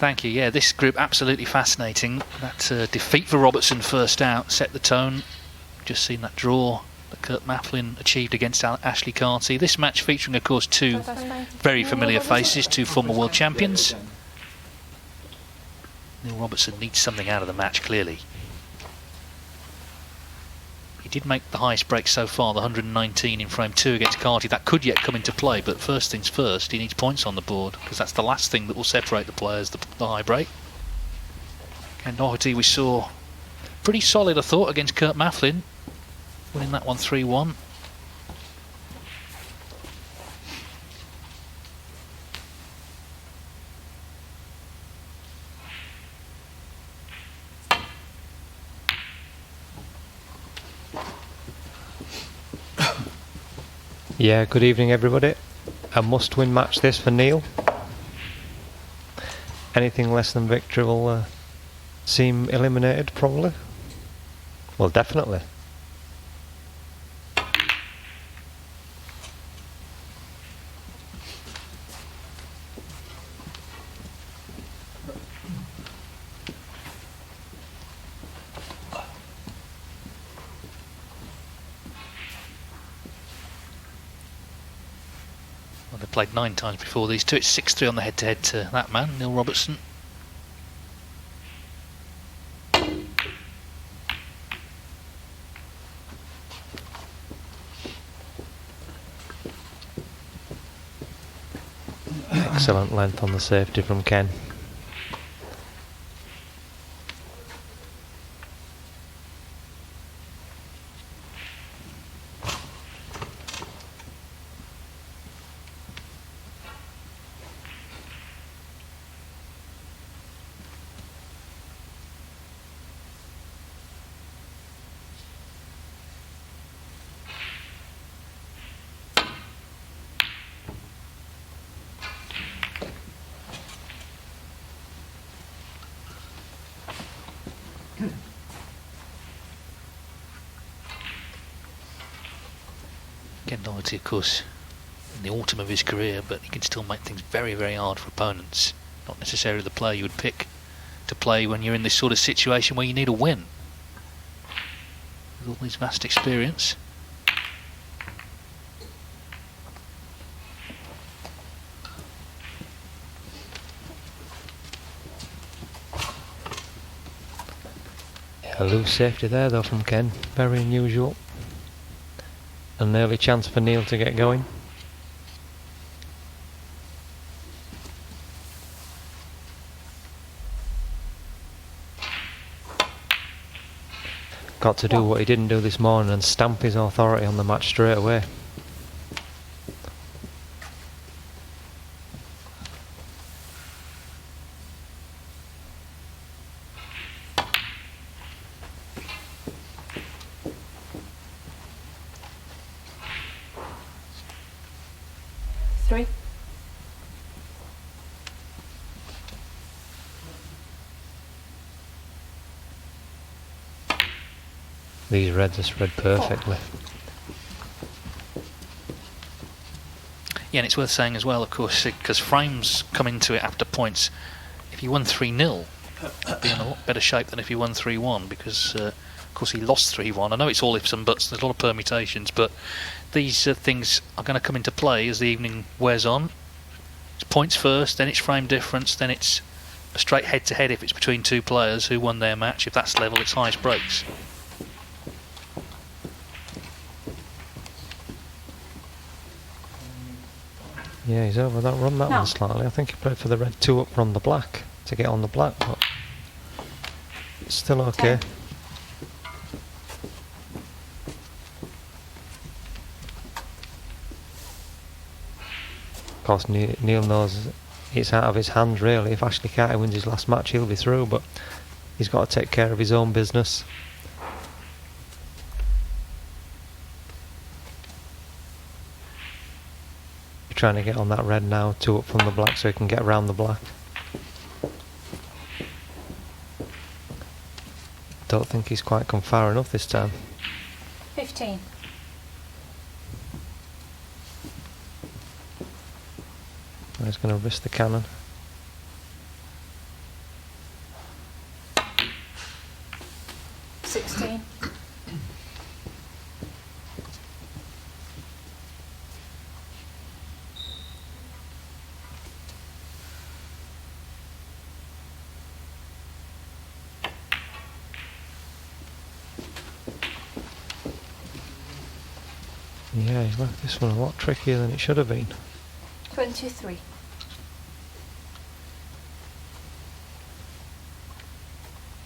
Thank you. Yeah, this group absolutely fascinating. That defeat for Robertson first out set the tone. Just seen that draw that Kurt Mafflin achieved against Ashley Carty. This match featuring, of course, two very familiar faces, two former world champions. Neil Robertson needs something out of the match, clearly. He did make the highest break so far, the 119 in frame 2 against Carty. That could yet come into play, but first things first, he needs points on the board, because that's the last thing that will separate the players, the high break. And Doherty, we saw pretty solid, I thought, against Kurt Mafflin, winning that one 3-1. Yeah, good evening everybody. A must-win match this for Neil. Anything less than victory will seem eliminated, probably. Well, definitely. Played 9 times before these two. It's 6-3 on the head-to-head to that man, Neil Robertson. Excellent length on the safety from Ken. Doherty, of course, in the autumn of his career, but he can still make things very, very hard for opponents. Not necessarily the player you would pick to play when you're in this sort of situation where you need a win. With all his vast experience. A loose safety there though from Ken, very unusual. An early chance for Neil to get going. Got to do what he didn't do this morning and stamp his authority on the match straight away. These reds are spread perfectly. Yeah, and it's worth saying as well, of course, because frames come into it after points. If you won 3-0, you'd be in a lot better shape than if you won 3-1, because, of course, he lost 3-1. I know it's all ifs and buts, there's a lot of permutations, but these things are going to come into play as the evening wears on. It's points first, then it's frame difference, then it's a straight head-to-head if it's between two players who won their match. If that's level, it's highest breaks. Yeah, he's over that run, that one slightly. I think he played for the red 2 up from the black to get on the black, but it's still okay. Of course, Neil knows it's out of his hands really. If Ashley Carty wins his last match, he'll be through, but he's got to take care of his own business. Trying to get on that red now, 2 up from the black so he can get around the black. Don't think he's quite come far enough this time. 15. He's going to risk the cannon. Yeah, he's left this one a lot trickier than it should have been. 23.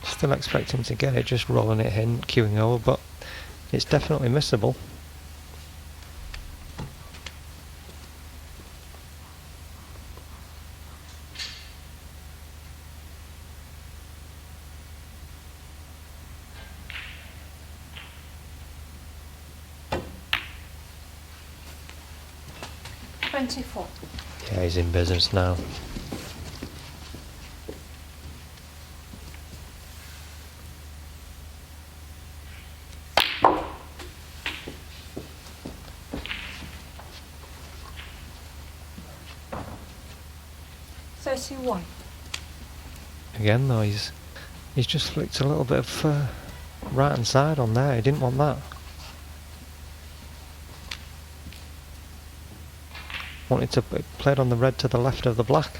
Still expecting to get it, just rolling it in, queuing over, but it's definitely missable. Yeah, he's in business now. $31. Again though, he's just flicked a little bit of right hand side on there. He didn't want that. Wanted to play it on the red to the left of the black.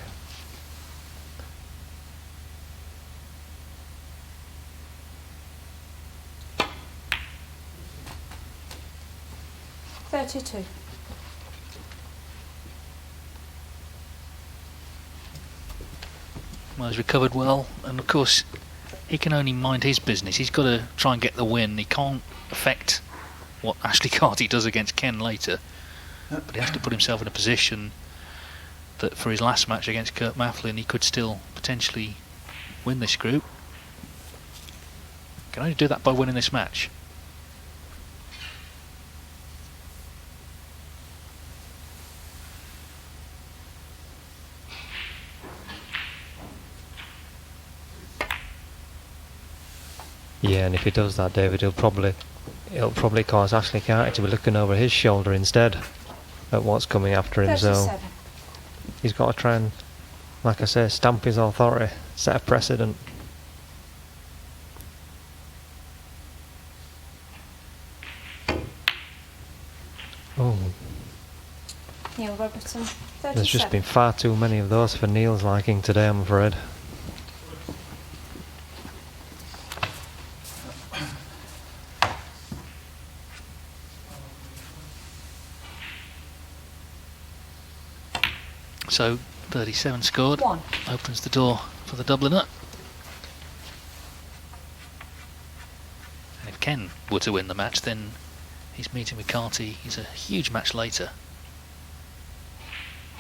$32. Well, he's recovered well, and of course he can only mind his business. He's got to try and get the win. He can't affect what Ashley Carty does against Ken later, but he has to put himself in a position that for his last match against Kurt Mafflin he could still potentially win this group. Can only do that by winning this match. Yeah, and if he does that, David, it'll probably cause Ashley Carty to be looking over his shoulder instead at what's coming after him. 37. So he's got to try and, like I say, stamp his authority, set a precedent. Oh, Neil Robertson, 37. there's just been far too many of those for Neil's liking today, I'm afraid. So 37 scored, 1. opens the door for the Dubliner. And if Ken were to win the match, then he's meeting with Carty. He's a huge match later.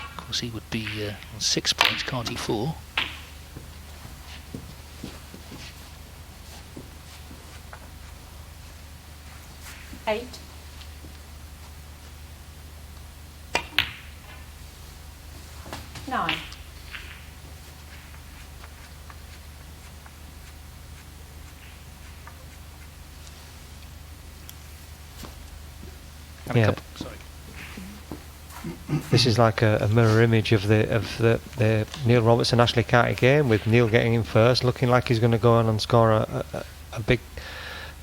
Of course, he would be on 6 points, Carty 4. $8. 9. Yeah. Sorry. This is like a mirror image of the Neil Robertson Ashley Carty game, with Neil getting in first, looking like he's going to go on and score a big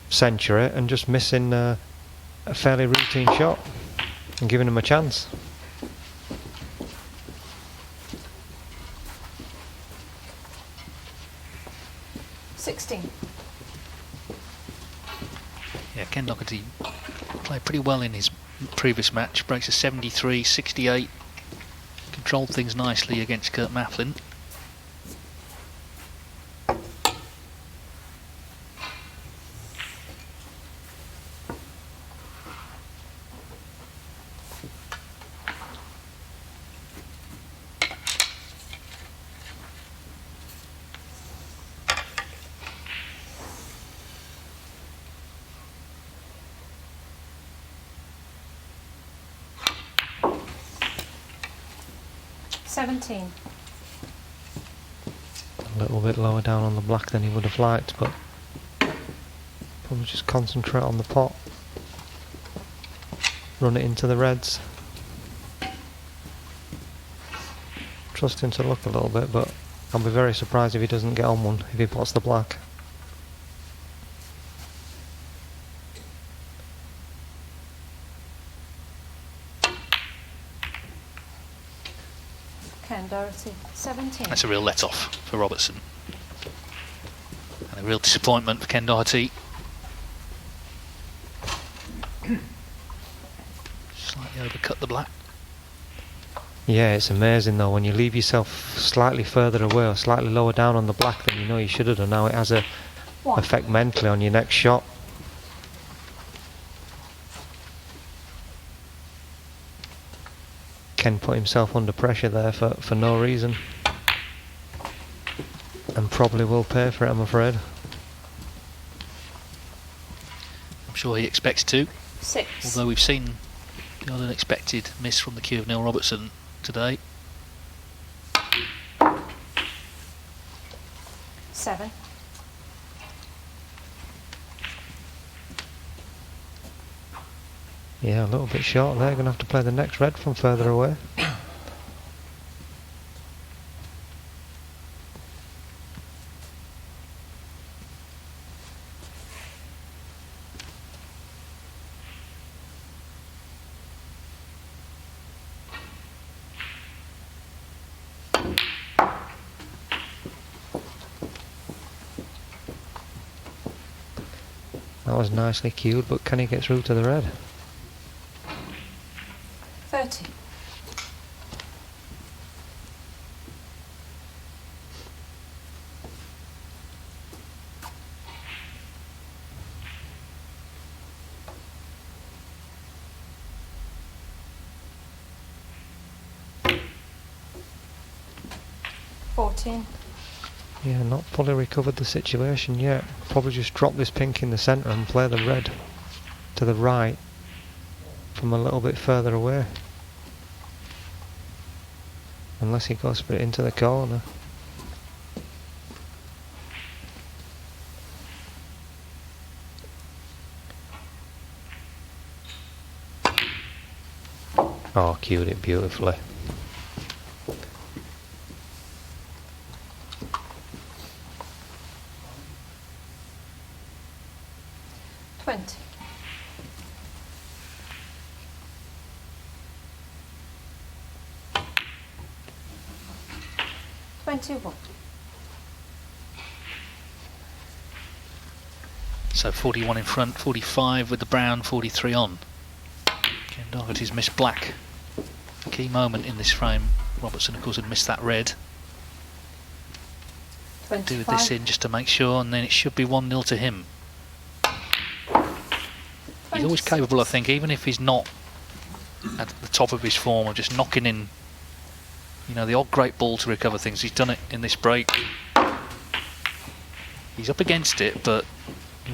century, and just missing a fairly routine shot and giving him a chance. Yeah, Ken Doherty played pretty well in his previous match. Breaks a 73-68. Controlled things nicely against Kurt Mafflin. $17. A little bit lower down on the black than he would have liked, but probably just concentrate on the pot. Run it into the reds. Trust him to look a little bit, but I'll be very surprised if he doesn't get on one if he pots the black. Doherty, 17. That's a real let-off for Robertson. And a real disappointment for Ken Doherty. Slightly overcut the black. Yeah, it's amazing though when you leave yourself slightly further away or slightly lower down on the black than you know you should have done. Now it has a effect mentally on your next shot. Ken put himself under pressure there for no reason, and probably will pay for it, I'm afraid. I'm sure he expects to. 6. Although we've seen the unexpected miss from the cue of Neil Robertson today. 7. Yeah, a little bit short there. Going to have to play the next red from further away. That was nicely cued, but can he get through to the red? 30. Yeah, not fully recovered the situation yet. Probably just drop this pink in the centre and play the red to the right from a little bit further away. Unless he goes for it into the corner. Oh, cued it beautifully. So 41 in front, 45 with the brown, 43 on. Ken Doherty's missed black. A key moment in this frame. Robertson, of course, had missed that red. 25. Do this in just to make sure, and then it should be 1-0 to him. He's always capable, I think, even if he's not at the top of his form, of just knocking in, you know, the odd great ball to recover things. He's done it in this break. He's up against it, but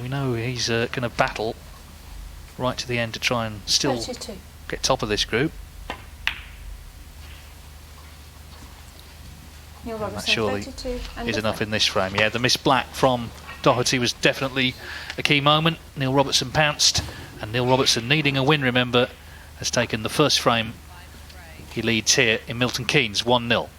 we know he's going to battle right to the end to try and still 32. get top of this group. Neil And that Robertson, surely 32 and is the enough front. in this frame. Yeah, the miss black from Doherty was definitely a key moment. Neil Robertson pounced, and Neil Robertson, needing a win, remember, has taken the first frame. He leads here in Milton Keynes, 1-0.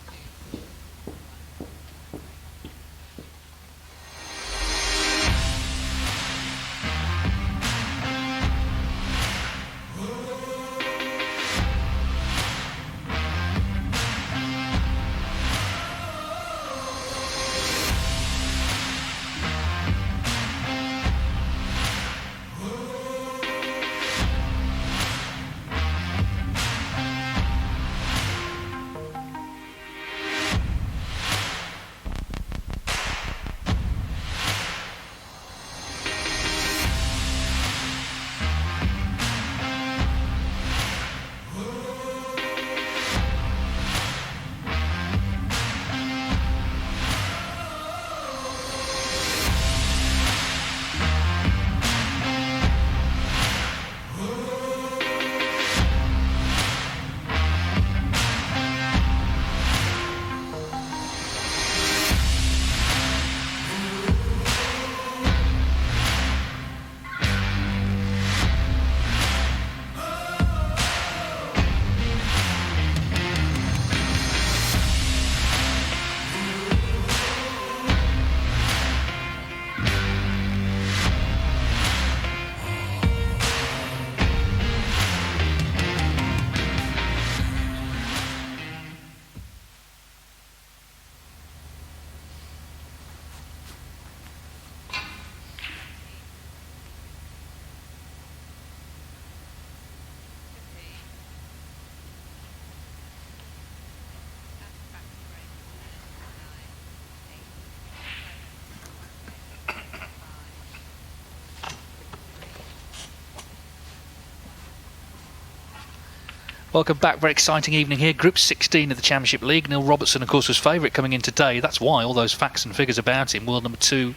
Welcome back. Very exciting evening here. Group 16 of the Championship League. Neil Robertson, of course, was favourite coming in today. That's why all those facts and figures about him. World number 2.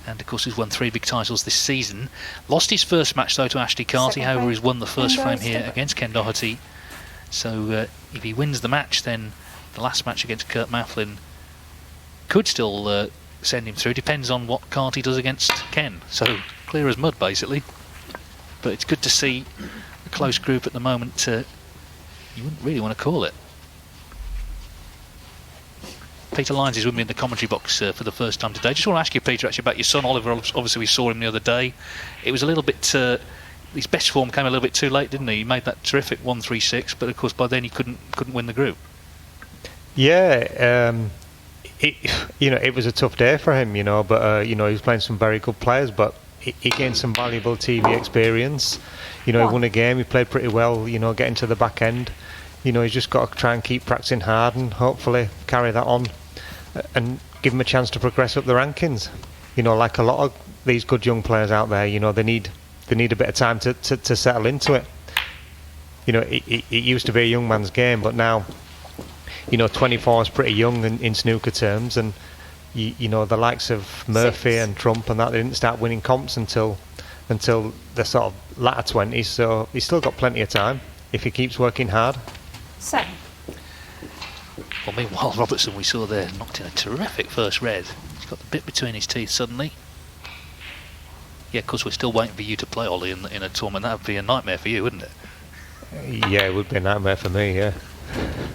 And, of course, he's won 3 big titles this season. Lost his first match, though, to Ashley Carty. However, he's won the first frame here against Ken Doherty. So if he wins the match, then the last match against Kurt Mafflin could still send him through. Depends on what Carty does against Ken. So clear as mud, basically. But it's good to see a close group at the moment. You wouldn't really want to call it. Peter Lyons is with me in the commentary box for the first time today. Just want to ask you, Peter, actually about your son Oliver. Obviously we saw him the other day. It was a little bit his best form came a little bit too late, didn't he? He made that terrific 1-3-6, but of course by then he couldn't win the group. Yeah, it was a tough day for him, but he was playing some very good players, but he gained some valuable TV experience. He won a game, he played pretty well, getting to the back end. He's just got to try and keep practicing hard and hopefully carry that on and give him a chance to progress up the rankings. Like a lot of these good young players out there, they need a bit of time to settle into it. It used to be a young man's game, but now 24 is pretty young in snooker terms, and the likes of Murphy and Trump and that, they didn't start winning comps until the sort of latter 20s, so he's still got plenty of time if he keeps working hard. 7. Well, meanwhile, Robertson, we saw there, knocked in a terrific first red. He's got the bit between his teeth suddenly. Yeah, of course, we're still waiting for you to play Ollie in a tournament. That would be a nightmare for you, wouldn't it? Yeah, it would be a nightmare for me, yeah.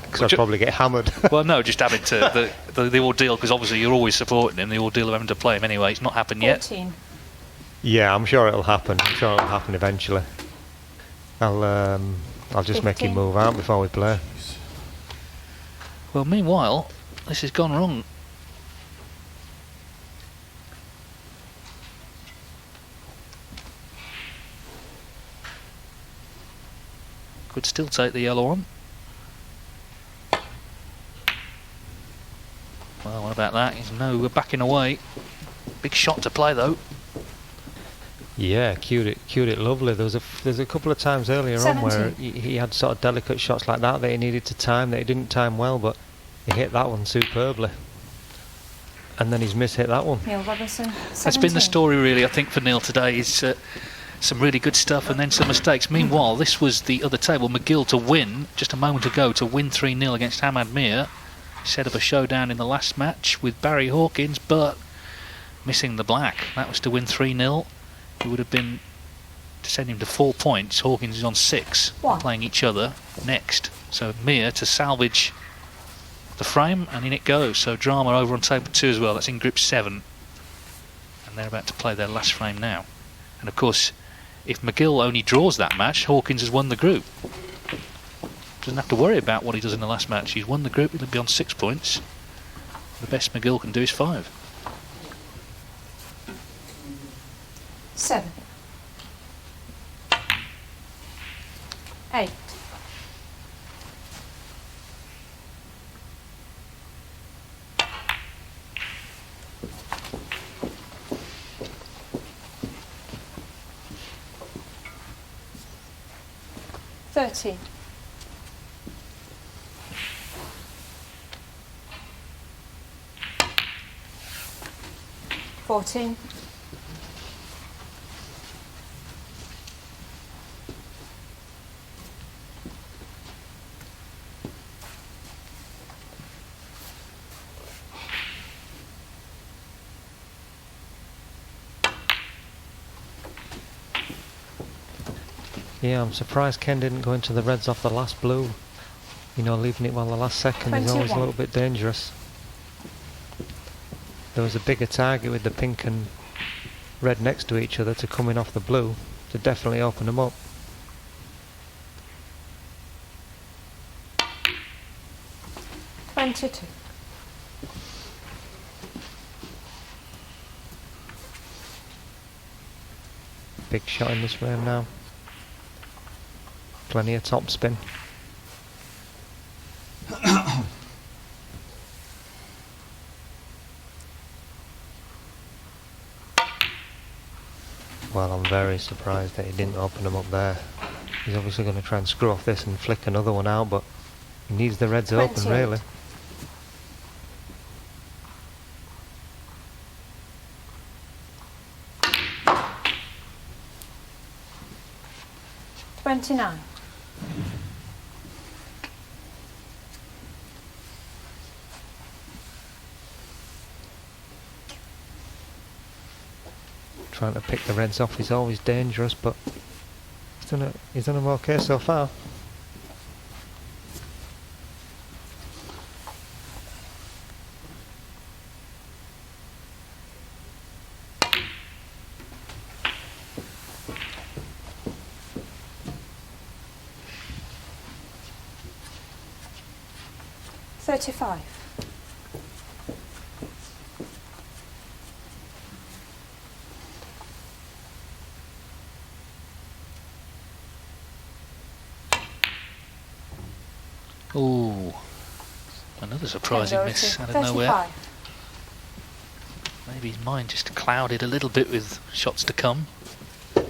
Because I'd probably get hammered. Well, no, just having to the ordeal, because obviously you're always supporting him, the ordeal of having to play him anyway. It's not happened 14. yet. Yeah, I'm sure it'll happen. I'm sure it'll happen eventually. I'll just 15. make him move out before we play. Well, meanwhile, this has gone wrong. Could still take the yellow on. Well, what about that? He's backing away. Big shot to play though. Yeah, cued it lovely. There's a couple of times earlier 17. on where he had sort of delicate shots like that he needed to time, that he didn't time well, but he hit that one superbly. And then he's mishit that one. Neil Robertson, 17. That's been the story really, I think, for Neil today. Is some really good stuff and then some mistakes. Meanwhile, this was the other table. McGill to win, just a moment ago, to win 3-0 against Hamad Mir. Set up a showdown in the last match with Barry Hawkins, but missing the black. That was to win 3-0. It would have been to send him to 4 points. Hawkins is on 6, playing each other next. So Mir to salvage the frame, and in it goes. So drama over on table 2 as well. That's in group 7. And they're about to play their last frame now. And of course, if McGill only draws that match, Hawkins has won the group. Doesn't have to worry about what he does in the last match. He's won the group, he'll be on 6 points. The best McGill can do is 5. 7. 8. 13. 14. Yeah, I'm surprised Ken didn't go into the reds off the last blue. Leaving it while the last second is always a 21. little bit dangerous. There was a bigger target with the pink and red next to each other to come in off the blue to definitely open them up. Twenty-two. Big shot in this frame now. Plenty of top spin. Well, I'm very surprised that he didn't open them up there. He's obviously going to try and screw off this and flick another one out, but he needs the reds open, 28. really. $29. Trying to pick the reds off is always dangerous, but he's done them okay so far. $35. Ooh, another surprising Doherty, miss out of nowhere. 35. Maybe his mind just clouded a little bit with shots to come. I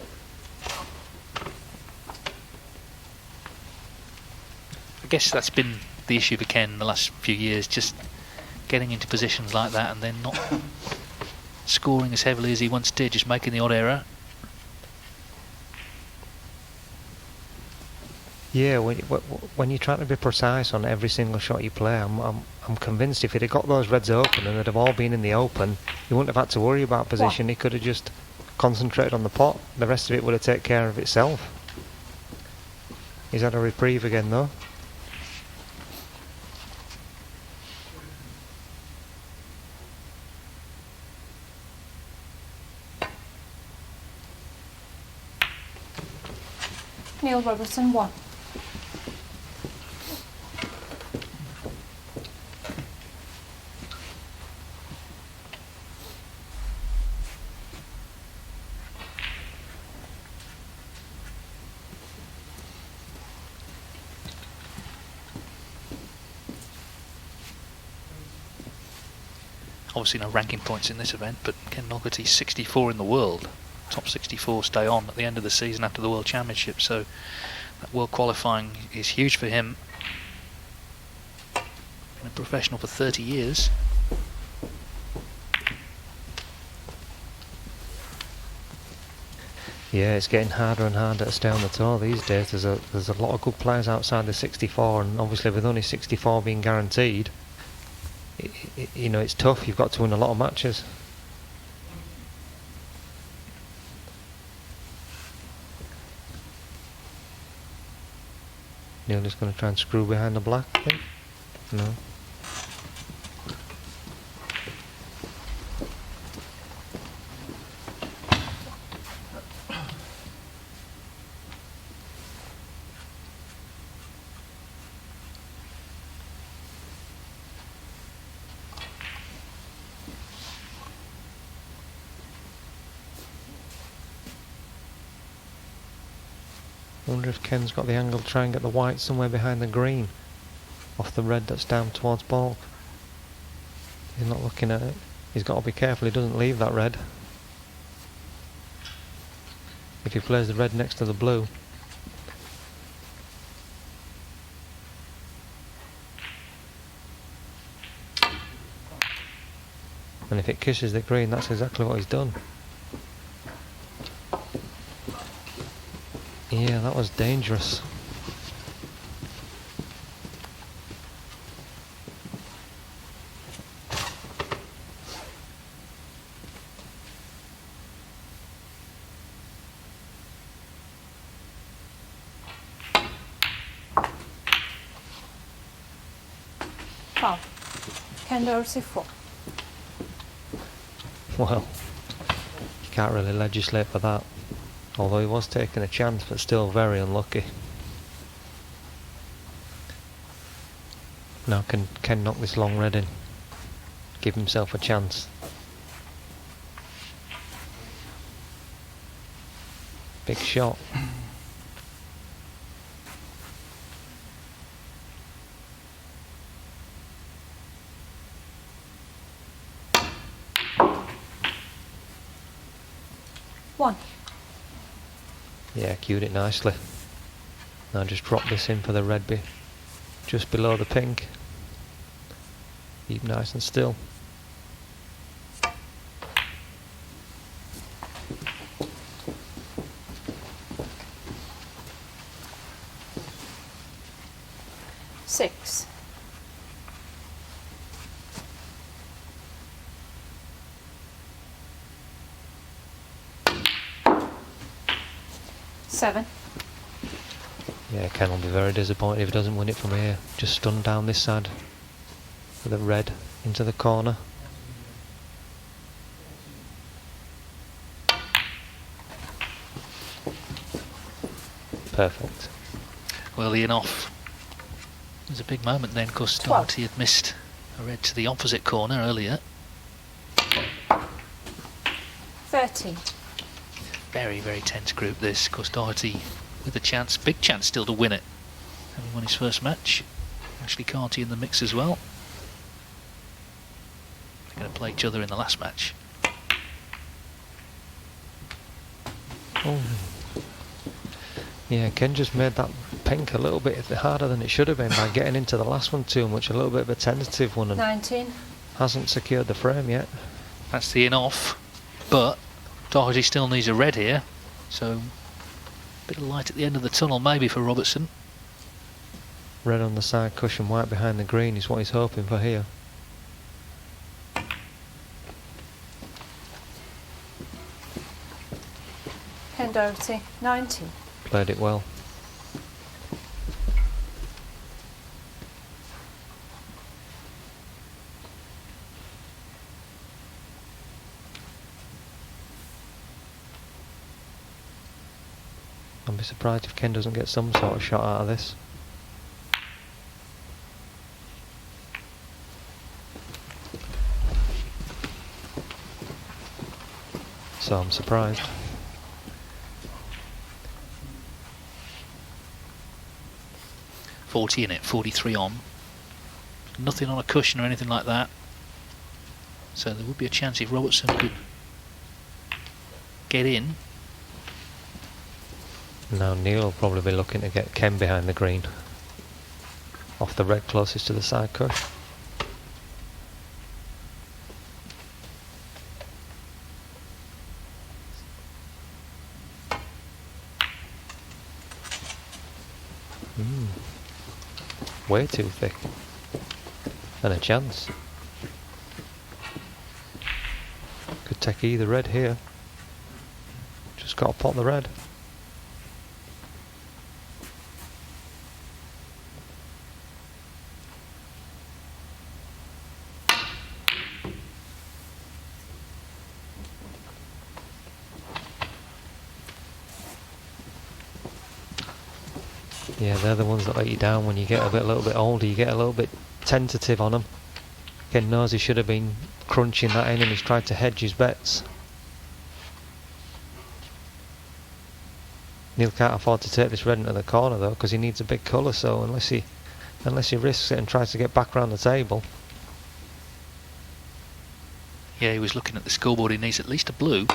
guess that's been the issue for Ken the last few years, just getting into positions like that and then not scoring as heavily as he once did, just making the odd error. Yeah, when you're trying to be precise on every single shot you play, I'm convinced if he'd have got those reds open and they'd have all been in the open, he wouldn't have had to worry about position. He could have just concentrated on the pot. The rest of it would have taken care of itself. He's had a reprieve again, though. Neil Robertson, 1. Obviously no ranking points in this event, but Ken Doherty's 64 in the world. Top 64 stay on at the end of the season after the World Championship, so that world qualifying is huge for him. Been a professional for 30 years. Yeah, it's getting harder and harder to stay on the tour these days. There's a lot of good players outside the 64, and obviously with only 64 being guaranteed, you know, it's tough. You've got to win a lot of matches. Neil just going to try and screw behind the black, I think. No. I wonder if Ken's got the angle to try and get the white somewhere behind the green, off the red that's down towards baulk. He's not looking at it. He's got to be careful he doesn't leave that red. If he plays the red next to the blue. And if it kisses the green, that's exactly what he's done. Yeah, that was dangerous. Foul. Ken Doherty, 4. Well, you can't really legislate for that. Although he was taking a chance, but still very unlucky. Now can Ken knock this long red in? Give himself a chance. Big shot. One. Yeah, cued it nicely. Now just drop this in for the red bit just below the pink. Keep nice and still. Six. Seven. Yeah, Ken will be very disappointed if he doesn't win it from here. Just stunned down this side with the red into the corner. Perfect. Well, the in-off. It was a big moment then, because 12. Doherty had missed a red to the opposite corner earlier. 13. Very, very tense group this. Of course, Doherty with a chance, big chance still to win it. Having won his first match. Ashley Carty in the mix as well. They're going to play each other in the last match. Oh. Yeah, Ken just made that pink a little bit harder than it should have been by getting into the last one too much. A little bit of a tentative one and 19. hasn't secured the frame yet. That's the in-off, but Doherty still needs a red here, so a bit of light at the end of the tunnel maybe for Robertson. Red on the side cushion, white behind the green is what he's hoping for here. Ken Doherty, 90. Played it well. I'd be surprised if Ken doesn't get some sort of shot out of this. So I'm surprised. .40 in it, 43 on. Nothing on a cushion or anything like that. So there would be a chance if Robertson could get in. Now Neil will probably be looking to get Ken behind the green. Off the red closest to the side cush. Way too thick. And a chance. Could take either red here. Just got to pot the red. Yeah, they're the ones that let you down when you get a little bit older. You get a little bit tentative on them. Ken knows he should have been crunching that in and he's tried to hedge his bets. Neil can't afford to take this red into the corner though because he needs a big colour, so unless he risks it and tries to get back around the table. Yeah, he was looking at the scoreboard, he needs at least a blue.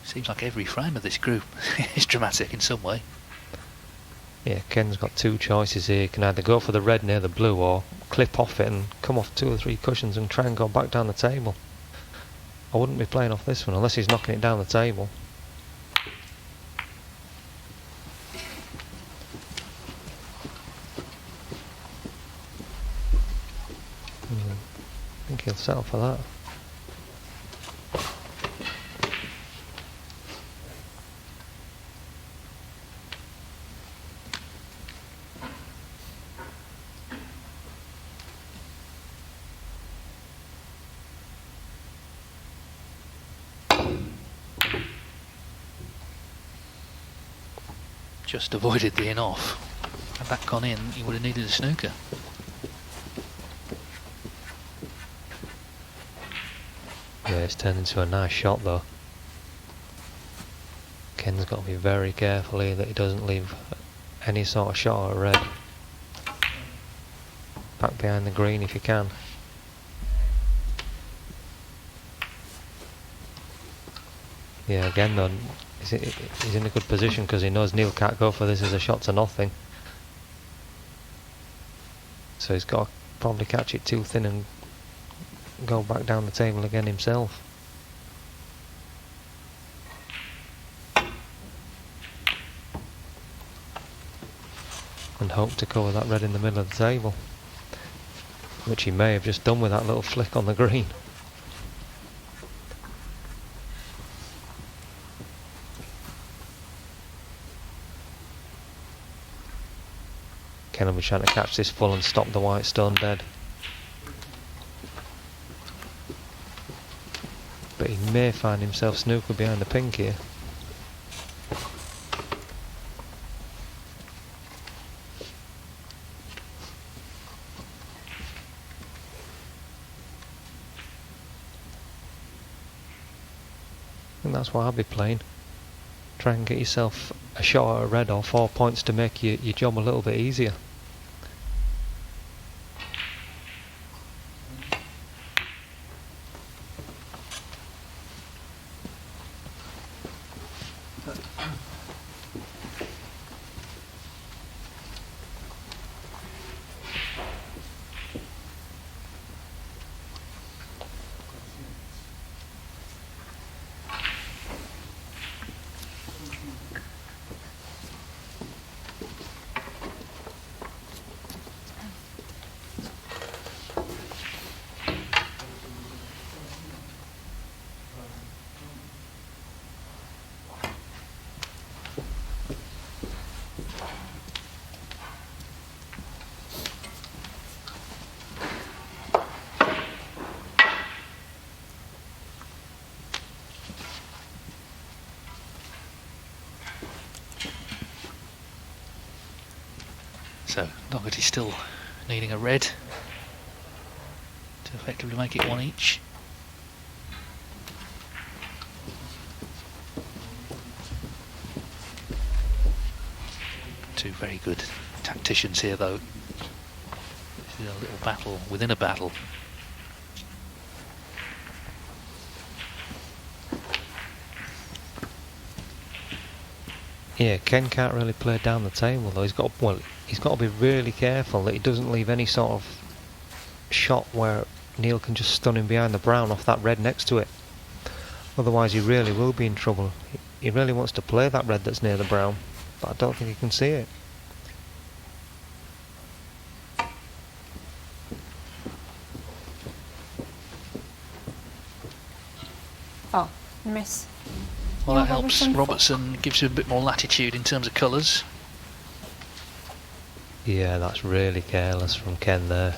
Seems like every frame of this group is dramatic in some way. Yeah, Ken's got two choices here. He can either go for the red near the blue or clip off it and come off 2 or 3 cushions and try and go back down the table. I wouldn't be playing off this one unless he's knocking it down the table. I think he'll settle for that. Just avoided the in-off. Had that gone in, he would have needed a snooker. Yeah, it's turned into a nice shot though. Ken's got to be very careful here that he doesn't leave any sort of shot at red. back behind the green if you can. Yeah, again though, he's in a good position because he knows Neil can't go for this as a shot to nothing. So he's got to probably catch it too thin and go back down the table again himself. And hope to cover that red in the middle of the table, which he may have just done with that little flick on the green. Ken will be trying to catch this full and stop the white stone dead. But he may find himself snooker behind the pink here. And that's what I'll be playing. Try and get yourself a shot at a red or 4 points to make your job a little bit easier. So Doherty still needing a red to effectively make it one each. Two very good tacticians here though. This is a little battle within a battle. Yeah, Ken can't really play down the table though. He's got to be really careful that he doesn't leave any sort of shot where Neil can just stun him behind the brown off that red next to it. Otherwise he really will be in trouble. He really wants to play that red that's near the brown, but I don't think he can see it. Oh, miss. Well, Yeah, that helps. Robertson. Robertson gives you a bit more latitude in terms of colours. Yeah, that's really careless from Ken there.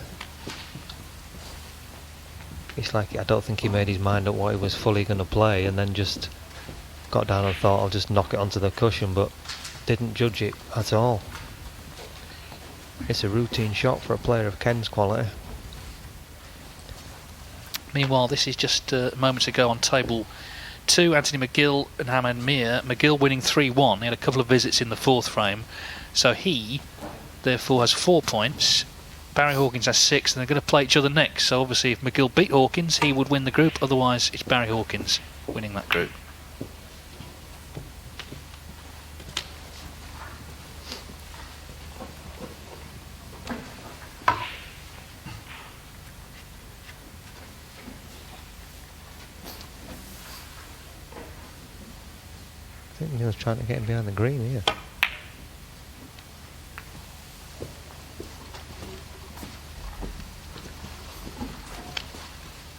It's like I don't think he made his mind up what he was fully going to play and then just got down and thought I'll just knock it onto the cushion, but didn't judge it at all. It's a routine shot for a player of Ken's quality. Meanwhile, this is just moments ago on table 2, Anthony McGill and Hamad Mir. McGill winning 3-1. He had a couple of visits in the 4th frame, so he therefore has 4 points. Barry Hawkins has 6, and they're going to play each other next. So obviously if McGill beat Hawkins, he would win the group. Otherwise it's Barry Hawkins winning that group. I think Neil's trying to get him behind the green here.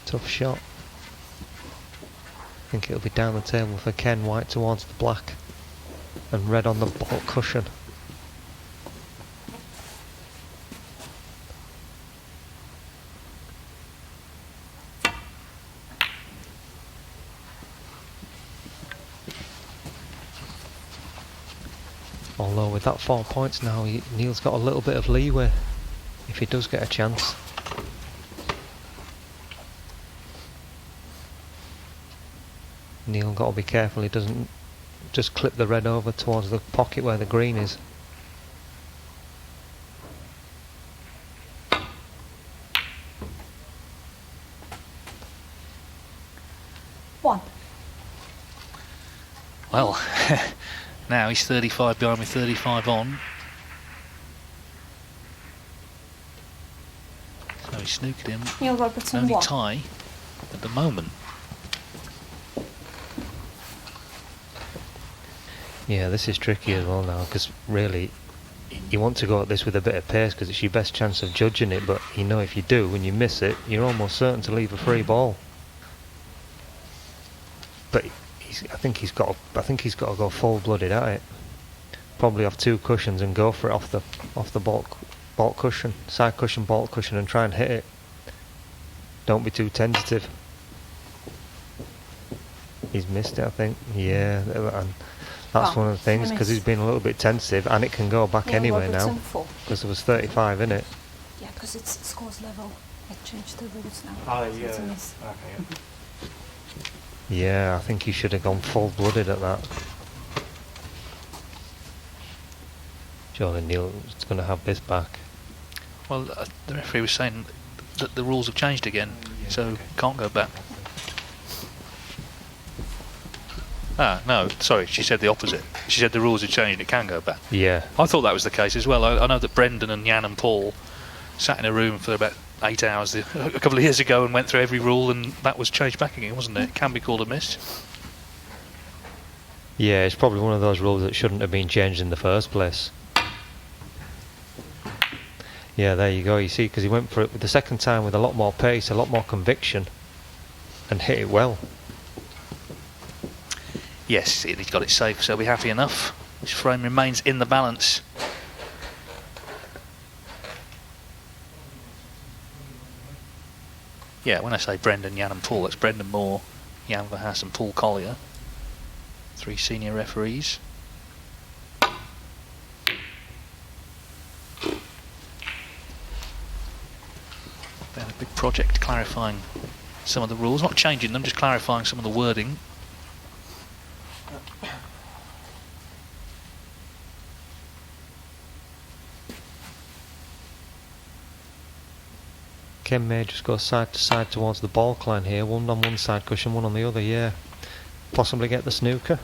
Tough shot. I think it'll be down the table for Ken, white towards the black and red on the ball cushion. Although with that 4 points now, Neil's got a little bit of leeway if he does get a chance. Neil got to be careful he doesn't just clip the red over towards the pocket where the green is. Well, now he's 35 behind with 35 on. So he snookered him. Neil Robertson Only won. tie at the moment. Yeah, this is tricky as well now, because really you want to go at this with a bit of pace because it's your best chance of judging it, but you know if you do, when you miss it, you're almost certain to leave a free ball. But I think he's got to go full-blooded at it. Probably off 2 cushions and go for it off the baulk cushion, side cushion, baulk cushion, and try and hit it. Don't be too tentative. He's missed it, I think. Yeah, and that's one of the things, because he's been a little bit tentative, and it can go back anyway now, because there was 35 in it. Yeah, because it's scores level. I changed the rules now. Oh, So yeah. it's a miss. Okay. Yeah, I think he should have gone full-blooded at that. Surely Neil's going to have this back. Well, the referee was saying that the rules have changed again, so can't go back. Ah, no, sorry, she said the opposite. She said the rules have changed, it can go back. Yeah. I thought that was the case as well. I know that Brendan and Jan and Paul sat in a room for about 8 hours a couple of years ago and went through every rule, and that was changed back again, wasn't it? It can be called a miss. Yeah, it's probably one of those rules that shouldn't have been changed in the first place. Yeah, there you go. You see, because he went for it the second time with a lot more pace, a lot more conviction, and hit it well. Yes, he's got it safe, so we're happy enough. His frame remains in the balance. Yeah, when I say Brendan, Jan and Paul, that's Brendan Moore, Jan Verhaas and Paul Collier. 3 senior referees. They had a big project clarifying some of the rules, not changing them, just clarifying some of the wording. Ken may just go side to side towards the baulk line here, one on one side cushion, one on the other, yeah. Possibly get the snooker.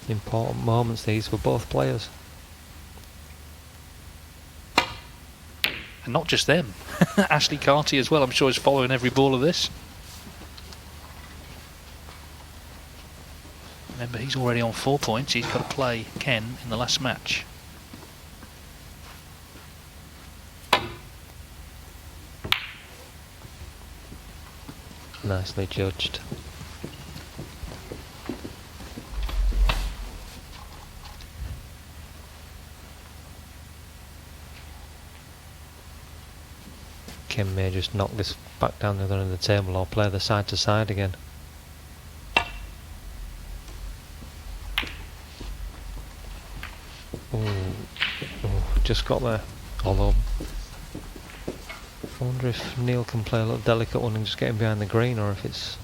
Important moments these for both players. And not just them. Ashley Carty as well, I'm sure, is following every ball of this. Remember, he's already on 4 points. He's got to play Ken in the last match. Nicely judged. Kim may just knock this back down the other end of the table or play the side to side again. Ooh, just got there. Although, I wonder if Neil can play a little delicate one and just get him behind the green, or if it's...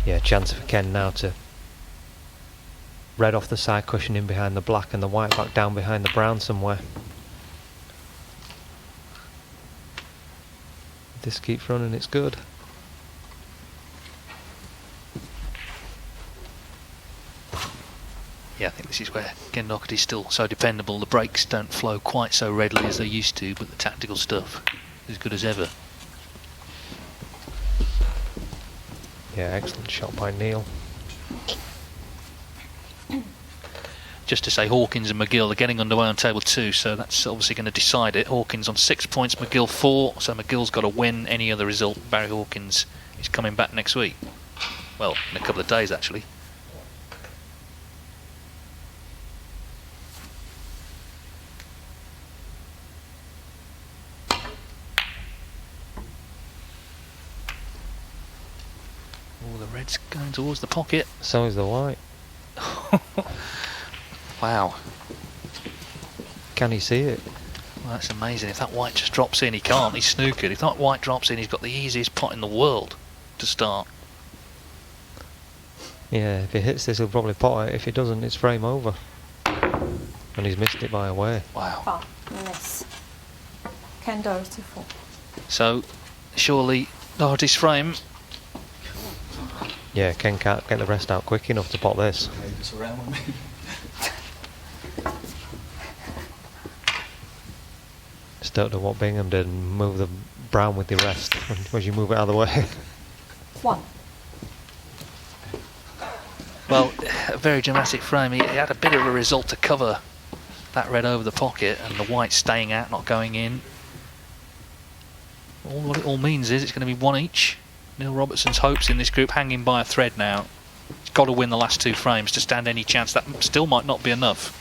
Yeah, chance for Ken now to red off the side cushion in behind the black and the white back down behind the brown somewhere. If this keeps running, it's good. Yeah, I think this is where Ken Doherty's still so dependable. The breaks don't flow quite so readily as they used to, but the tactical stuff is as good as ever. Yeah, excellent shot by Neil. Just to say, Hawkins and McGill are getting underway on table 2, so that's obviously going to decide it. Hawkins on 6 points, McGill 4, so McGill's got to win any other result. Barry Hawkins is coming back next week. Well, in a couple of days, actually. Oh, the red's going towards the pocket. So is the white. Wow. Can he see it? Well, that's amazing. If that white just drops in, he can't. He's snookered. If that white drops in, he's got the easiest pot in the world to start. Yeah, if he hits this, he'll probably pot it. If he doesn't, it's frame over. And he's missed it by a way. Wow. Oh, miss. Ken Doherty 4. So, surely Doherty's frame. Yeah, Ken can't get the rest out quick enough to pot this. Just don't know what Bingham did and move the brown with the rest when you move it out of the way. 1. Well, a very dramatic frame. He had a bit of a result to cover that red over the pocket and the white staying out, not going in. What it all means is it's going to be 1 each. Neil Robertson's hopes in this group hanging by a thread now. He's got to win the last 2 frames to stand any chance. That still might not be enough,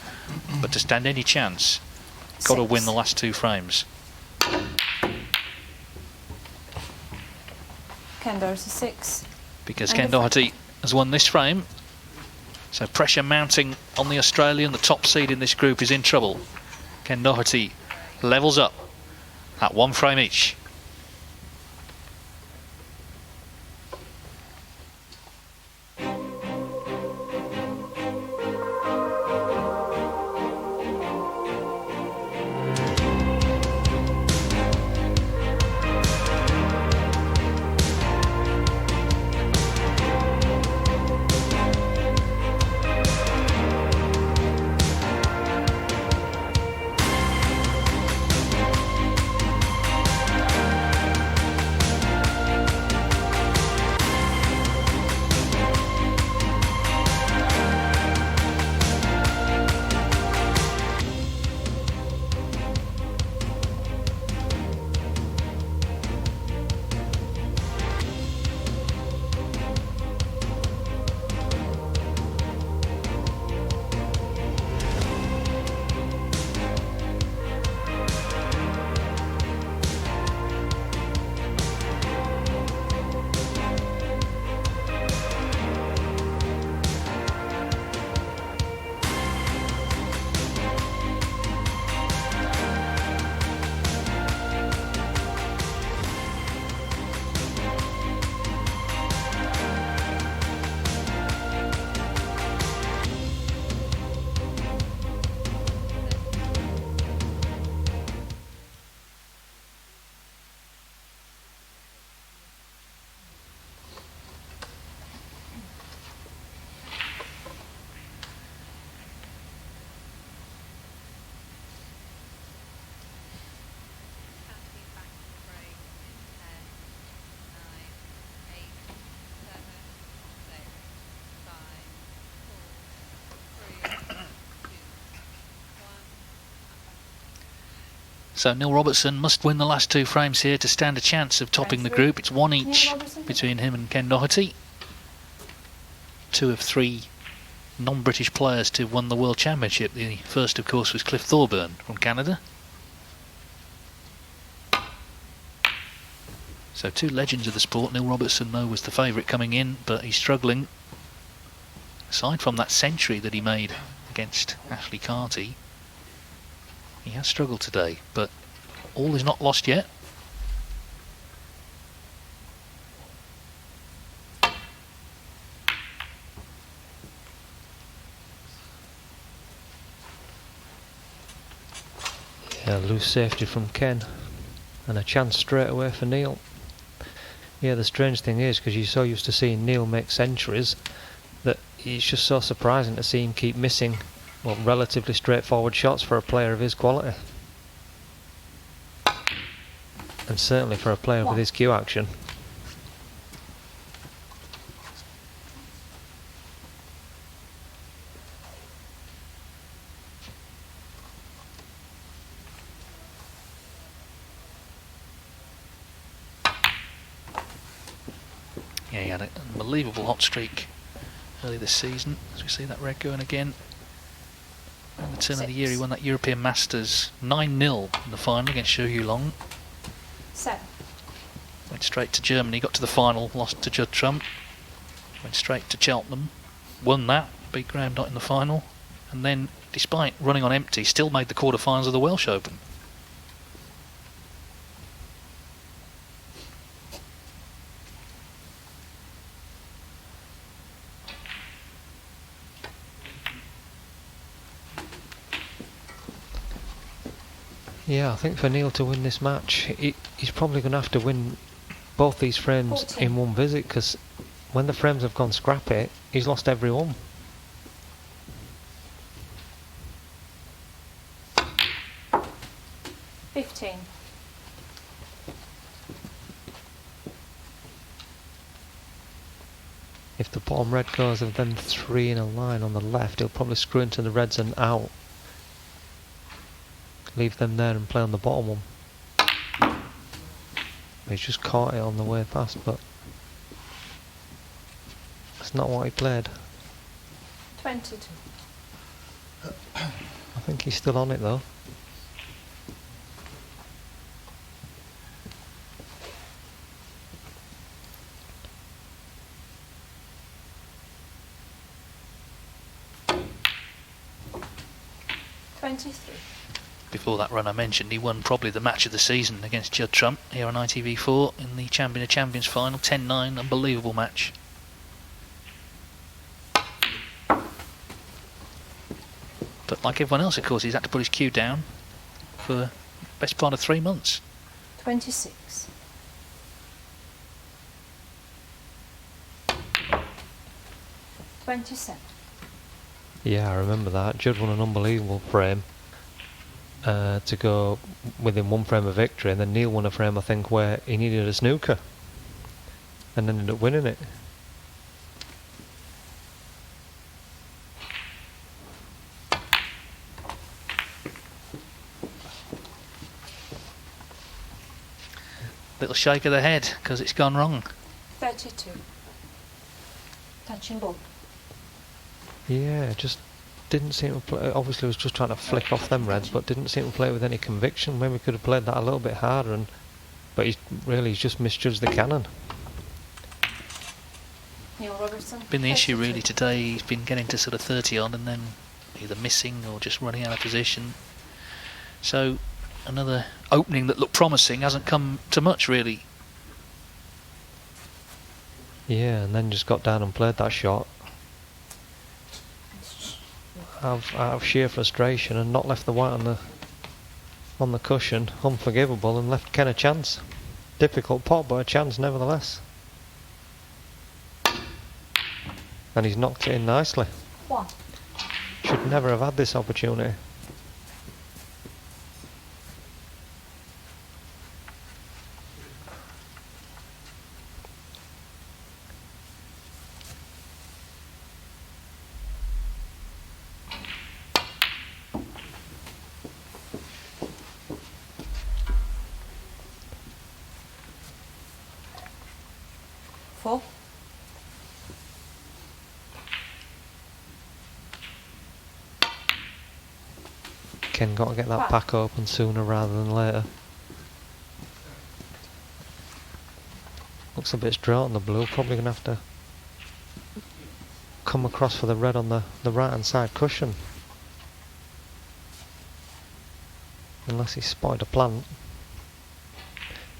but to stand any chance, got to win the last 2 frames. Ken Doherty 6. Because And Ken the Doherty has won this frame. So pressure mounting on the Australian. The top seed in this group is in trouble. Ken Doherty levels up at 1 frame each. So Neil Robertson must win the last 2 frames here to stand a chance of topping the group. It's 1 each between him and Ken Doherty. 2 of 3 non-British players to have won the World Championship. The first, of course, was Cliff Thorburn from Canada. So 2 legends of the sport. Neil Robertson, though, was the favourite coming in, but he's struggling. Aside from that century that he made against Ashley Carty, he has struggled today, but all is not lost yet. Yeah, loose safety from Ken. And a chance straight away for Neil. Yeah, the strange thing is, because you're so used to seeing Neil make centuries, that it's just so surprising to see him keep missing relatively straightforward shots for a player of his quality. And certainly for a player with his cue action. Yeah, he had an unbelievable hot streak early this season. As we see that red going again. At the turn of the year, he won that European Masters 9-0 in the final against Xu Yulong. 7. Went straight to Germany, got to the final, lost to Judd Trump. Went straight to Cheltenham, won that, beat Graham Dott in the final, and then, despite running on empty, still made the quarterfinals of the Welsh Open. Yeah, I think for Neil to win this match, he's probably going to have to win both these frames 14. in one visit, because when the frames have gone scrappy, he's lost every one. If the bottom red goes of them 3 in a line on the left, he'll probably screw into the reds and out. Leave them there and play on the bottom one. He's just caught it on the way past, but that's not what he played. 22. I think he's still on it though. Before that run I mentioned, he won probably the match of the season against Judd Trump here on ITV4 in the Champion of Champions final, 10-9, unbelievable match. But like everyone else, of course, he's had to put his cue down for the best part of 3 months. 26. Yeah, I remember that. Judd won an unbelievable frame to go within 1 frame of victory, and then Neil won a frame, I think, where he needed a snooker and ended up winning it. Little shake of the head because it's gone wrong. 32. Touching ball. Yeah, just didn't seem to play. Obviously was just trying to flick off them reds, but didn't seem to play with any conviction. Maybe we could have played that a little bit harder, but he's just misjudged the cannon. Neil Robertson. Been the issue really today. He's been getting to sort of 30 on and then either missing or just running out of position. So another opening that looked promising hasn't come to much really. Yeah, and then just got down and played that shot out of sheer frustration and not left the white on the cushion. Unforgivable, and left Ken a chance. Difficult pot, but a chance nevertheless. And he's knocked it in nicely. 1. Should never have had this opportunity. Ken got to get that pack open sooner rather than later. Looks a bit straight on the blue, probably going to have to come across for the red on the right hand side cushion. Unless he's spotted a plant.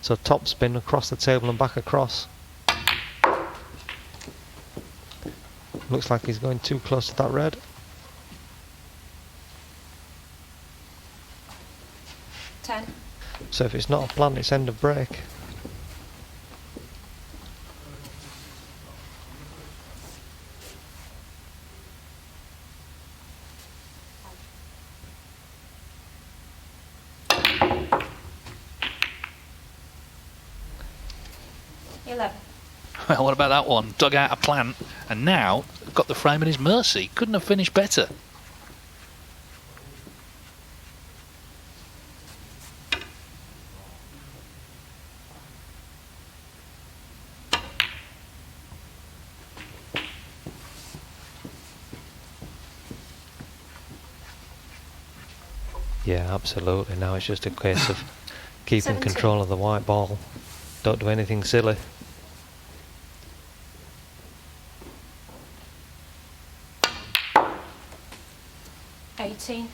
So top spin across the table and back across. Looks like he's going too close to that red. So if it's not a plant, it's end of break. Well, what about that one? Dug out a plant and now got the frame at his mercy. Couldn't have finished better. Yeah, absolutely. Now it's just a case of keeping 17. control of the white ball. Don't do anything silly. $18.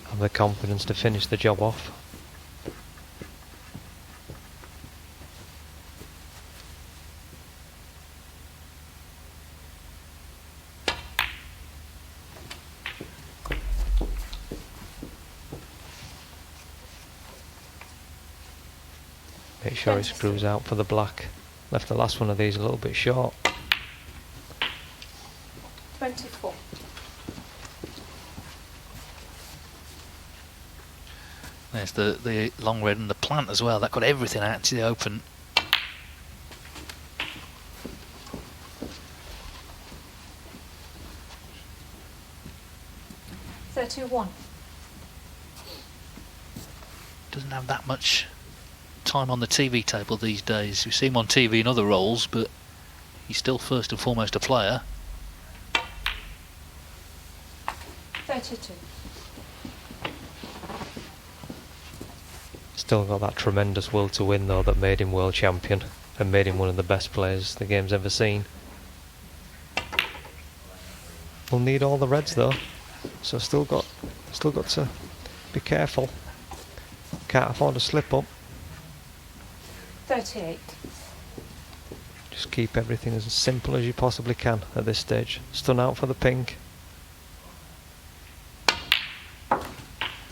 Have the confidence to finish the job off. Make sure he screws out for the black. Left the last one of these a little bit short. 24. There's the long red and the plant as well. That got everything out to the open. $31. Doesn't have that much time on the TV table these days. We see him on TV in other roles, but he's still first and foremost a player. 32. Still got that tremendous will to win though that made him world champion and made him one of the best players the game's ever seen. We'll need all the reds though, so still got to be careful. Can't afford to slip up. 38. Just keep everything as simple as you possibly can at this stage. Stun out for the pink.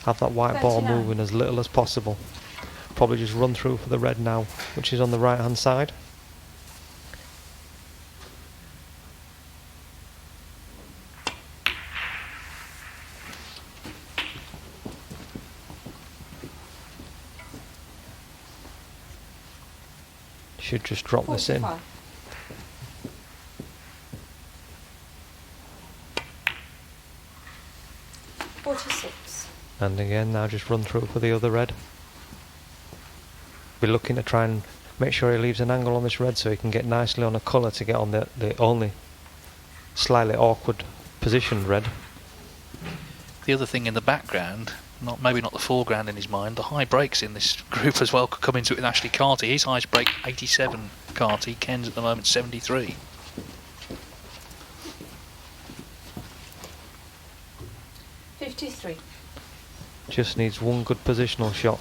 Have that white ball 39. moving as little as possible. Probably just run through for the red now, which is on the right hand side. Should just drop this in. 45. $46. And again, now just run through for the other red. Be looking to try and make sure he leaves an angle on this red so he can get nicely on a colour to get on the only slightly awkward positioned red. The other thing in the background, maybe not the foreground in his mind, the high breaks in this group as well could come into it with Ashley Carty. His highest break 87, Carty. Ken's at the moment 73. $53. Just needs one good positional shot.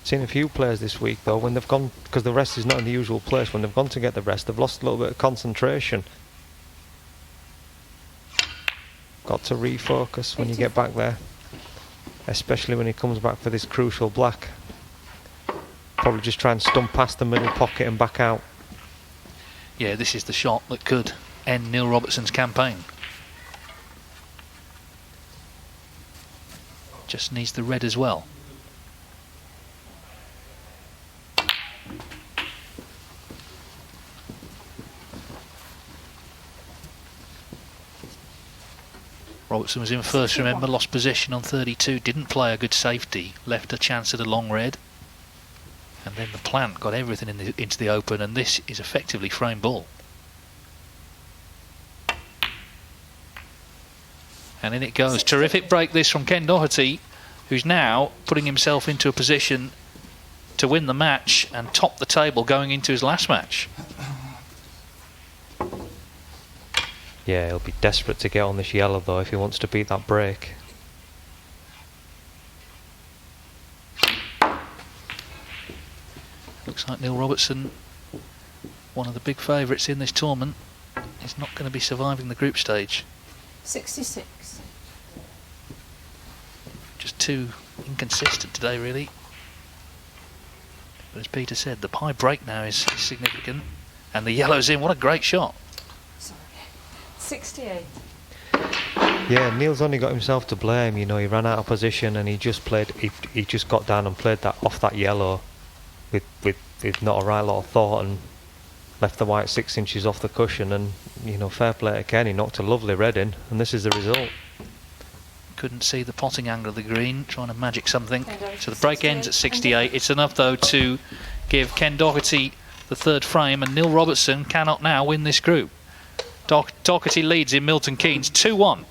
Seen a few players this week though, when they've gone, because the rest is not in the usual place, when they've gone to get the rest, they've lost a little bit of concentration. Got to refocus when you get back there, especially when he comes back for this crucial black. Probably just try and stump past the middle pocket and back out. Yeah, this is the shot that could end Neil Robertson's campaign. Just needs the red as well. Robertson was in first, remember, lost position on 32, didn't play a good safety, left a chance at a long red. And then the plant got everything into the open, and this is effectively frame ball. And in it goes. Terrific break this from Ken Doherty, who's now putting himself into a position to win the match and top the table going into his last match. Yeah, he'll be desperate to get on this yellow though if he wants to beat that break. Looks like Neil Robertson, one of the big favourites in this tournament, is not going to be surviving the group stage. 66. Just too inconsistent today, really. But as Peter said, the high break now is significant, and the yellow's in. What a great shot! Sorry. 68. Yeah, Neil's only got himself to blame. You know, he ran out of position and he just got down and played that off that yellow with not a right lot of thought and left the white 6 inches off the cushion. And you know, fair play to Ken, he knocked a lovely red in, and this is the result. Couldn't see the potting angle of the green, trying to magic something. Okay, So the break ends at 68. It's enough though to give Ken Doherty the third frame, and Neil Robertson cannot now win this group. Doherty leads in Milton Keynes 2-1.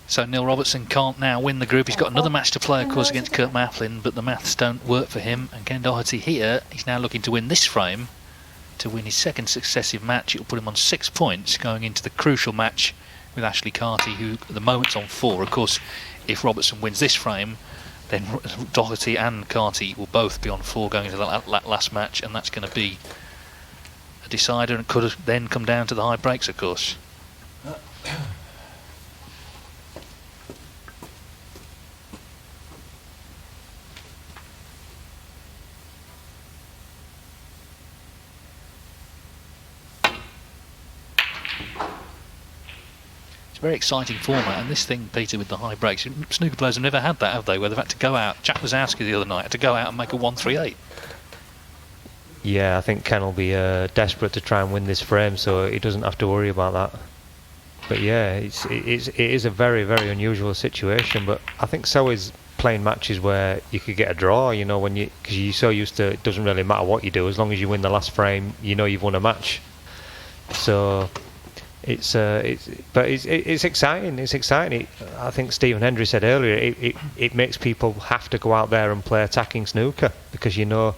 So Neil Robertson can't now win the group. He's got another match to play, of course, against Kurt Maplin, but the maths don't work for him. And Ken Doherty here, he's now looking to win this frame to win his second successive match. It'll put him on 6 points going into the crucial match with Ashley Carty, who at the moment's on 4. Of course, if Robertson wins this frame, then Doherty and Carty will both be on 4 going into the last match, and that's going to be a decider, and could have then come down to the high breaks, of course. Very exciting format, and this thing, Peter, with the high breaks, snooker players have never had that, have they, where they've had to go out. Jack Wazowski the other night had to go out and make a 138. Yeah, I think Ken will be desperate to try and win this frame, so he doesn't have to worry about that. But yeah, it is a very, very unusual situation, but I think so is playing matches where you could get a draw, you know, because you're so used to it doesn't really matter what you do, as long as you win the last frame, you know you've won a match. So it's exciting. It's exciting. I think Stephen Hendry said earlier, it makes people have to go out there and play attacking snooker, because you know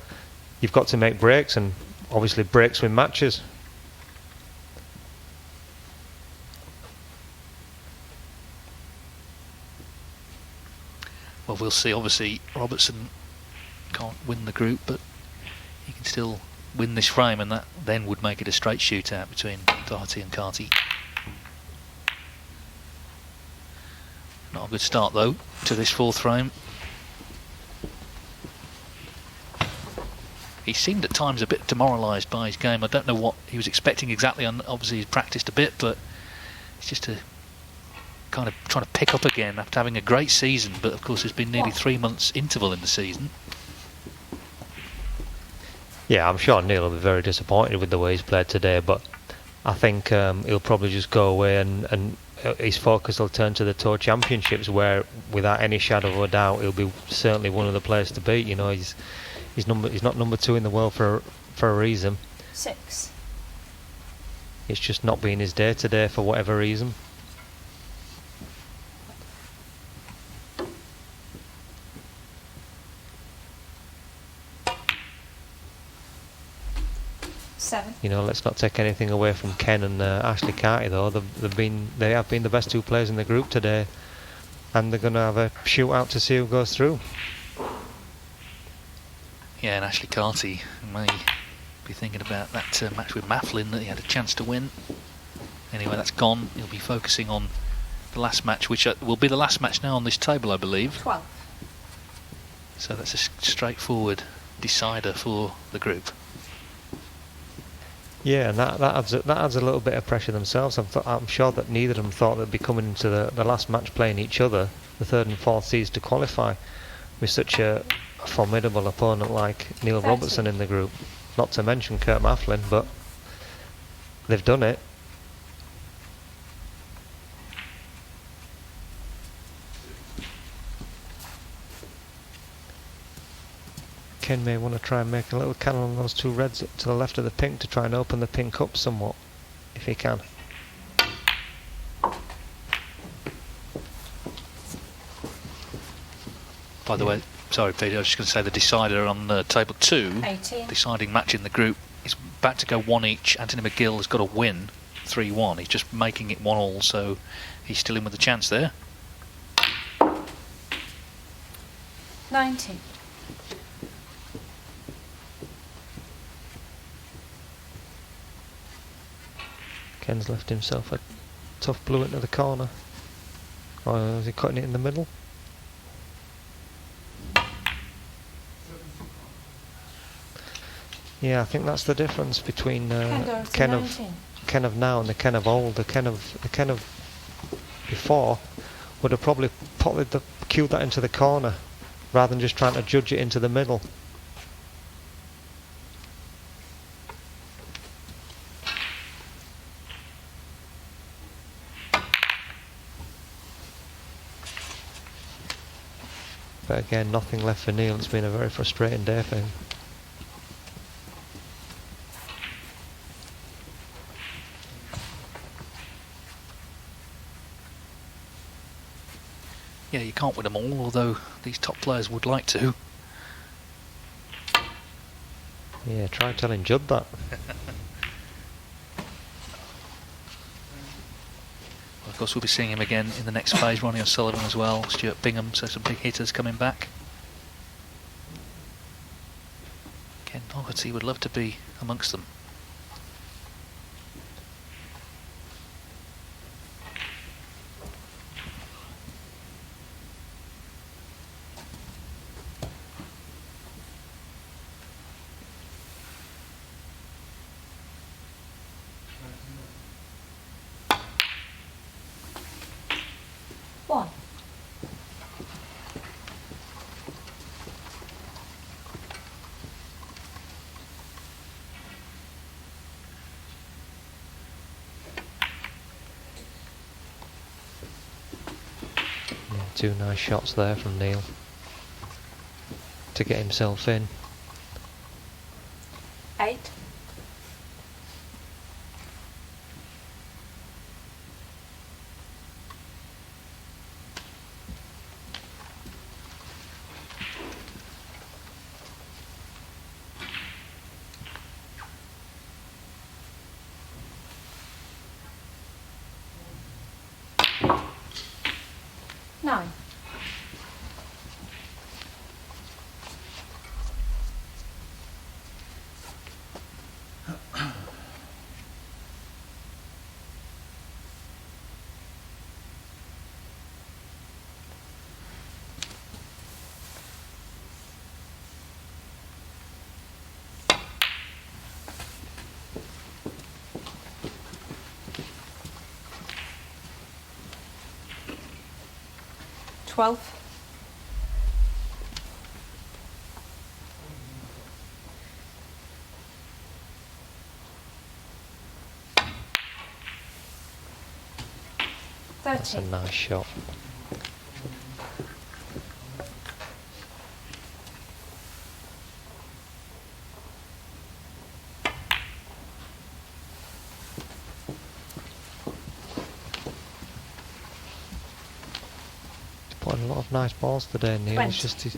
you've got to make breaks, and obviously breaks win matches. Well, we'll see. Obviously, Robertson can't win the group, but he can still win this frame, and that then would make it a straight shootout between Doherty and Carty. Not a good start, though, to this fourth frame. He seemed at times a bit demoralised by his game. I don't know what he was expecting exactly, and obviously he's practised a bit, but it's just a kind of trying to pick up again after having a great season. But of course there's been nearly 3 months interval in the season. Yeah, I'm sure Neil will be very disappointed with the way he's played today, but I think he'll probably just go away and his focus will turn to the Tour Championships, where without any shadow of a doubt he'll be certainly one of the players to beat. You know, he's not number 2 in the world for a reason. 6. It's just not been his day today for whatever reason. You know, let's not take anything away from Ken and Ashley Carty, though. They have been the best 2 players in the group today, and they're going to have a shootout to see who goes through. Yeah, and Ashley Carty may be thinking about that match with Maplin that he had a chance to win. Anyway, that's gone. He'll be focusing on the last match, which will be the last match now on this table, I believe. 12. So that's a straightforward decider for the group. Yeah, and that adds a little bit of pressure themselves. I'm sure that neither of them thought they'd be coming into the last match playing each other, the third and fourth seeds, to qualify with such a formidable opponent like Neil 30. Robertson in the group. Not to mention Kurt Mafflin, but they've done it. Ken may want to try and make a little cannon on those two reds to the left of the pink to try and open the pink up somewhat, if he can. By the way, sorry Peter, I was just going to say the decider on table 2, 18. deciding match in the group, is about to go one each. Anthony McGill has got to win 3-1. He's just making it 1-1, so he's still in with a chance there. 19. Ken's left himself a tough blue into the corner. Or is he cutting it in the middle? Yeah, I think that's the difference between Ken of now and the Ken of old. The Ken of before would have probably cued that into the corner rather than just trying to judge it into the middle. But again, nothing left for Neil. It's been a very frustrating day for him. Yeah, you can't win them all, although these top players would like to. Yeah, try telling Judd that. Well, of course, we'll be seeing him again in the next phase. Ronnie O'Sullivan as well, Stuart Bingham, so some big hitters coming back. Ken Doherty would love to be amongst them. One. Yeah, two nice shots there from Neil to get himself in. 8. Nine. Twelve. That's a 13. nice shot. Put a lot of nice balls today, Neil. 20. It's just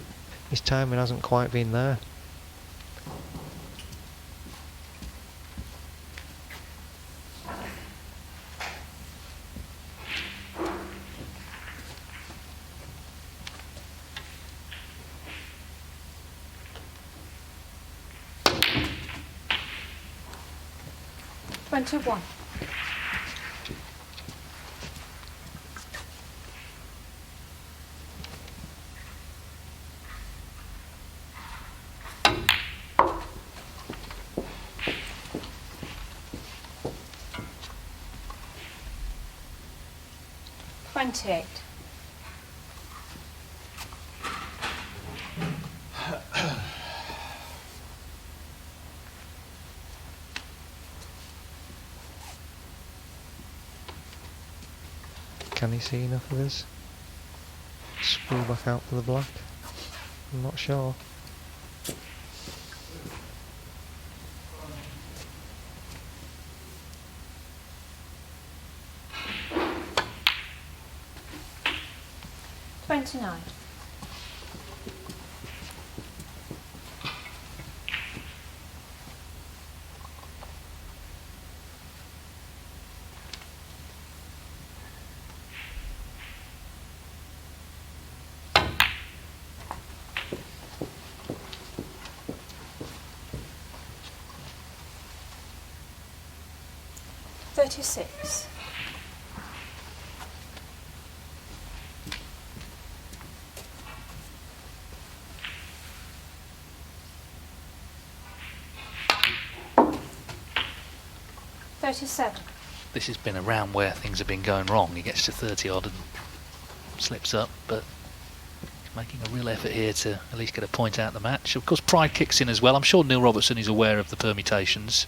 his timing hasn't quite been there. 28. Can he see enough of this? Spool back out for the black? I'm not sure. $29. $36. $37. This has been a round where things have been going wrong. He gets to 30 odd and slips up, but he's making a real effort here to at least get a point out of the match. Of course, pride kicks in as well. I'm sure Neil Robertson is aware of the permutations.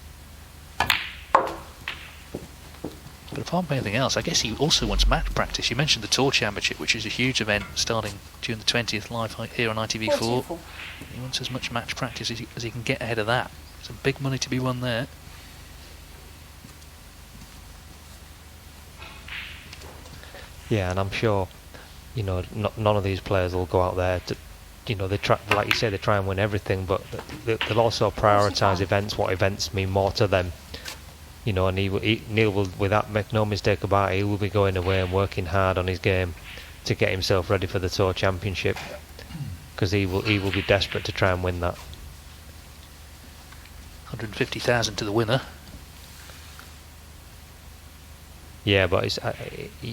But apart from anything else, I guess he also wants match practice. You mentioned the Tour Championship, which is a huge event starting June the 20th live here on ITV4. 44. He wants as much match practice as he can get ahead of that. Some big money to be won there. Yeah, and I'm sure, you know, none of these players will go out there to, you know, they try, like you say, they try and win everything, but they'll also prioritise events. What events mean more to them, you know? And Neil will, without make no mistake about it, he will be going away and working hard on his game to get himself ready for the Tour Championship, because he will be desperate to try and win that. 150,000 to the winner. Yeah, but it's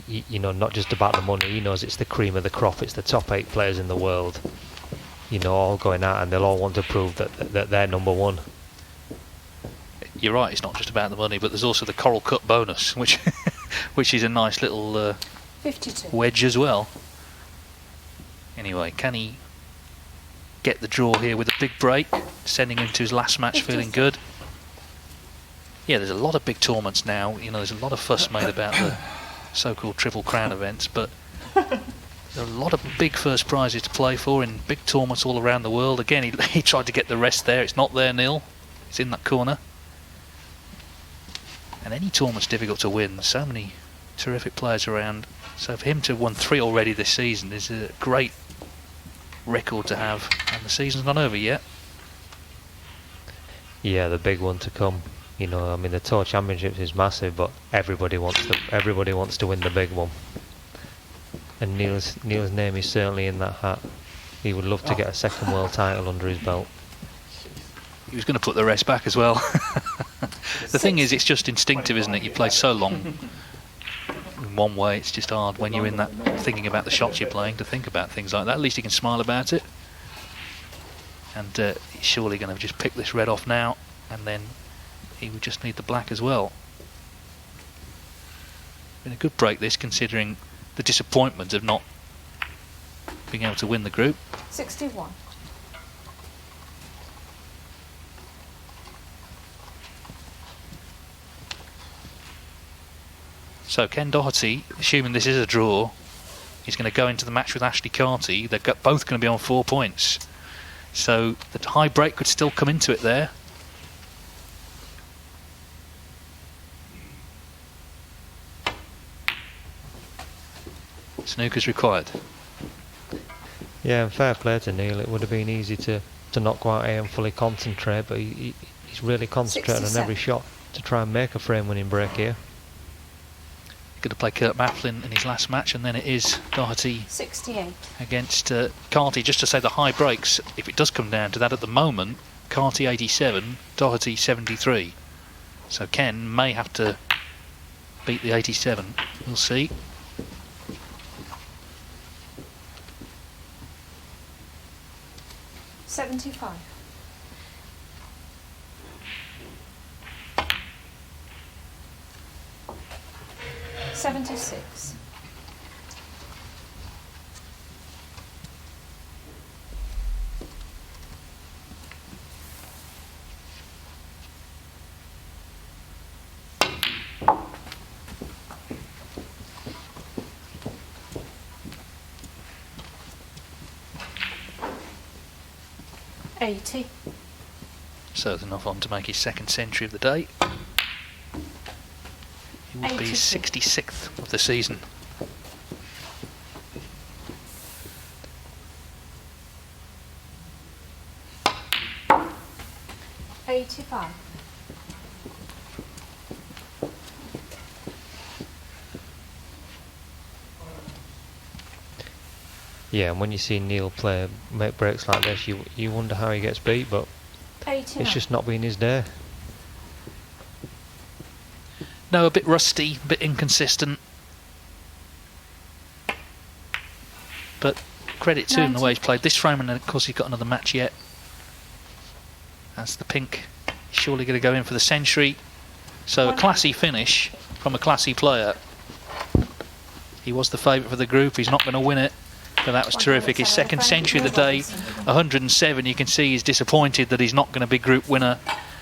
you know, not just about the money. He knows it's the cream of the crop. It's the top 8 players in the world, you know, all going out, and they'll all want to prove that they're number one. You're right, it's not just about the money, but there's also the Coral Cup bonus, which which is a nice little 52. wedge as well. Anyway, can he get the draw here with a big break, sending him to his last match 53. feeling good? Yeah, there's a lot of big tournaments now. You know, there's a lot of fuss made about the so-called Triple Crown events, but there are a lot of big first prizes to play for in big tournaments all around the world. Again, he tried to get the rest there. It's not there, Neil. It's in that corner. And any tournament's difficult to win. There's so many terrific players around. So for him to have won 3 already this season is a great record to have. And the season's not over yet. Yeah, the big one to come. You know, I mean, the Tour Championship is massive, but everybody wants to win the big one. And Neil's name is certainly in that hat. He would love to get a second world title under his belt. He was going to put the rest back as well. The thing is, it's just instinctive, isn't it? You play so long in one way, it's just hard when you're in that thinking about the shots you're playing to think about things like that. At least he can smile about it. And he's surely going to just pick this red off now, and then he would just need the black as well. Been a good break this, considering the disappointment of not being able to win the group. 61. So Ken Doherty, assuming this is a draw, he's going to go into the match with Ashley Carty. They're both going to be on 4 points. So the high break could still come into it there. Snooker's required. Yeah, and fair play to Neil. It would have been easy to not go out here and fully concentrate, but he's really concentrating on every shot to try and make a frame-winning break here. Going to play Kurt Mafflin in his last match, and then it is Doherty 68. against Carty. Just to say the high breaks, if it does come down to that at the moment, Carty 87, Doherty 73. So Ken may have to beat the 87. We'll see. $75. $76. 80. So there's enough on to make his second century of the day. He would be 66th of the season. $85. Yeah, and when you see Neil make breaks like this, you wonder how he gets beat, but 89. it's just not been his day. No, a bit rusty, a bit inconsistent. But credit to him the way he's played this frame, and then of course he's got another match yet. That's the pink. He's surely going to go in for the century. So a classy finish from a classy player. He was the favourite for the group. He's not going to win it. But that was terrific. His second century of the day, 107. You can see he's disappointed that he's not going to be group winner